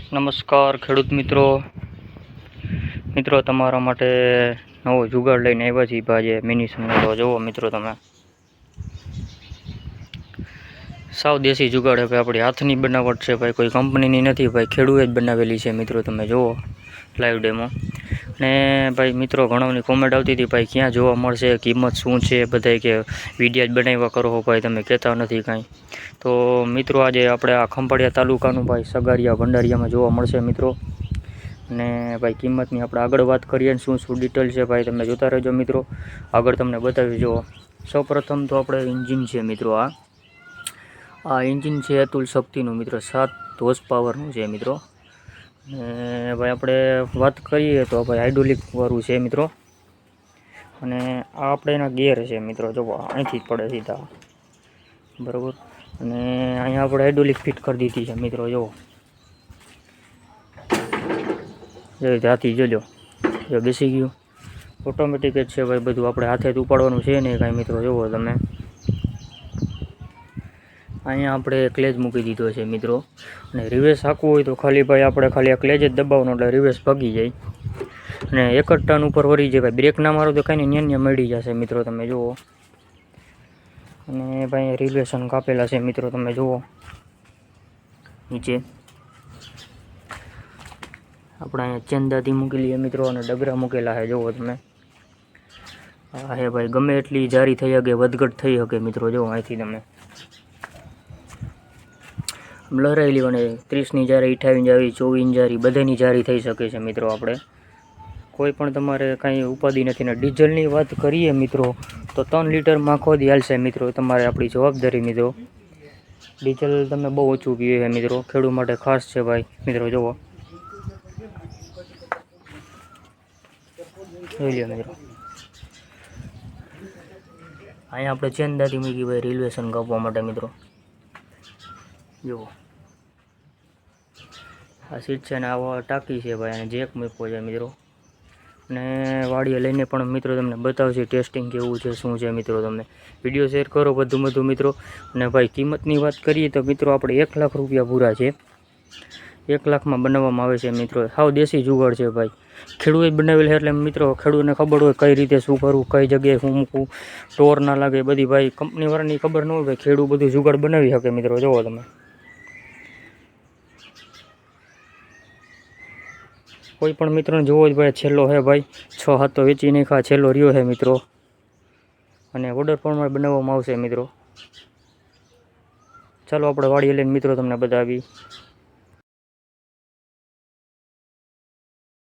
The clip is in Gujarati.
નમસ્કાર ખેડૂત મિત્રો તમારા માટે નવો જુગાડ લઈને આવ્યા છીએ ભાઈ મિની સંગ્રહ જુઓ મિત્રો તમે સાવ દેશી જુગાડ છે ભાઈ આપણી હાથની બનાવટ છે ભાઈ કોઈ કંપનીની નથી ભાઈ ખેડૂએ જ બનાવેલી છે મિત્રો તમે જુઓ લાઈવ ડેમો ને ભાઈ મિત્રો ઘણાની કોમેન્ટ આવતી હતી ભાઈ ક્યાં જોવા મળશે કિંમત શું છે બધાય કે વિડીયો જ બનાવ્યા કરો ભાઈ તમે કહેતા નથી કાંઈ તો મિત્રો આજે આપણે આ ખંભાળિયા તાલુકાનું ભાઈ સગારિયા ભંડારિયામાં જોવા મળશે મિત્રો ને ભાઈ કિંમતની આપણે આગળ વાત કરીએ ને શું ડિટેલ છે ભાઈ તમે જોતા રહેજો મિત્રો આગળ તમને બતાવી જુઓ સૌપ્રથમ તો આપણે એન્જિન છે મિત્રો આ એન્જિન છે અતુલ શક્તિનું મિત્રો 7 હોર્સ પાવરનું છે મિત્રો ને ભાઈ આપણે વાત કરીએ તો ભાઈ હાઇડ્રોલિક વાળું છે મિત્રો અને આ આપણે એના ગિયર છે મિત્રો જો અહીંથી જ પડે સીધા બરાબર અને અહીંયા આપણે હાઇડ્રોલિક ફિટ કરી દીધી છે મિત્રો જો હાથી જોજો જો બેસી ગયું ઓટોમેટિક જ છે ભાઈ બધું આપણે હાથે જ ઉપાડવાનું છે ને કાંઈ મિત્રો જુઓ તમે અહીંયા આપણે ક્લેજ મૂકી દીધો છે મિત્રો અને રિવેસ હાંકવું હોય તો ભાઈ આપણે ખાલી આ ક્લેજ જ દબાવવાનું એટલે રિવેસ ભાગી જાય અને એક જ ટર્ન ઉપર વળી જાય ભાઈ બ્રેક ના મારો તો કાંઈ નહીં ન્યા મળી જશે મિત્રો તમે જુઓ અને ભાઈ રિલેશન કાપેલા છે મિત્રો તમે જુઓ નીચે આપણે અહીંયા ચેનદાથી મૂકેલી છે મિત્રો અને ડગરા મૂકેલા છે જુઓ તમે હા હે ભાઈ ગમે એટલી જારી થઈ શકે વધઘટ થઈ શકે મિત્રો જુઓ અહીંથી તમે લહેરાયેલી અને 30ની જારી 28ની જારી 24ની જારી બધાની જારી થઈ શકે છે મિત્રો આપણે કોઈ પણ તમારે કાંઈ ઉપાધિ નથી ને ડીઝલની વાત કરીએ મિત્રો તો 3 લીટરમાં આખો દી હાલશે મિત્રો તમારે આપણી જવાબદારી મિત્રો ડીઝલ તમે બહુ ઓછું પીએ છે મિત્રો ખેડૂત માટે ખાસ છે ભાઈ મિત્રો જુઓ જોઈ લો મિત્રો અહીંયા આપણે ચેનદાથી મૂકી ભાઈ રેલવેશન કાપવા માટે મિત્રો જુઓ આ સીટ છે ને આવા ટાંકી છે ભાઈ અને જેક મૂકવો છે મિત્રો અને વાડીએ લઈને પણ મિત્રો તમને બતાવશે ટેસ્ટિંગ કેવું છે શું છે મિત્રો તમે વિડીયો શેર કરો બધું મિત્રો અને ભાઈ કિંમતની વાત કરીએ તો મિત્રો આપણે 1 લાખ રૂપિયા પૂરા છે 1 લાખમાં બનાવવામાં આવે છે મિત્રો સાવ દેશી જુગાડ છે ભાઈ ખેડૂએ બનાવેલ છે એટલે મિત્રો ખેડૂતને ખબર હોય કઈ રીતે શું કરવું કઈ જગ્યાએ શું મૂકવું ટોર ના લાગે બધી ભાઈ કંપનીવાળાની ખબર ન હોય ભાઈ ખેડૂત બધું જુગાડ બનાવી શકે મિત્રો જુઓ તમે કોઈ પણ મિત્રોને જોવો જ ભાઈ છેલ્લો હે ભાઈ 6 તો વેચી નાખા છેલ્લો રહ્યો છે મિત્રો અને ઓર્ડર પ્રમાણે બનાવવામાં આવશે મિત્રો ચાલો આપણે વાડીએ લઈને મિત્રો તમને બતાવી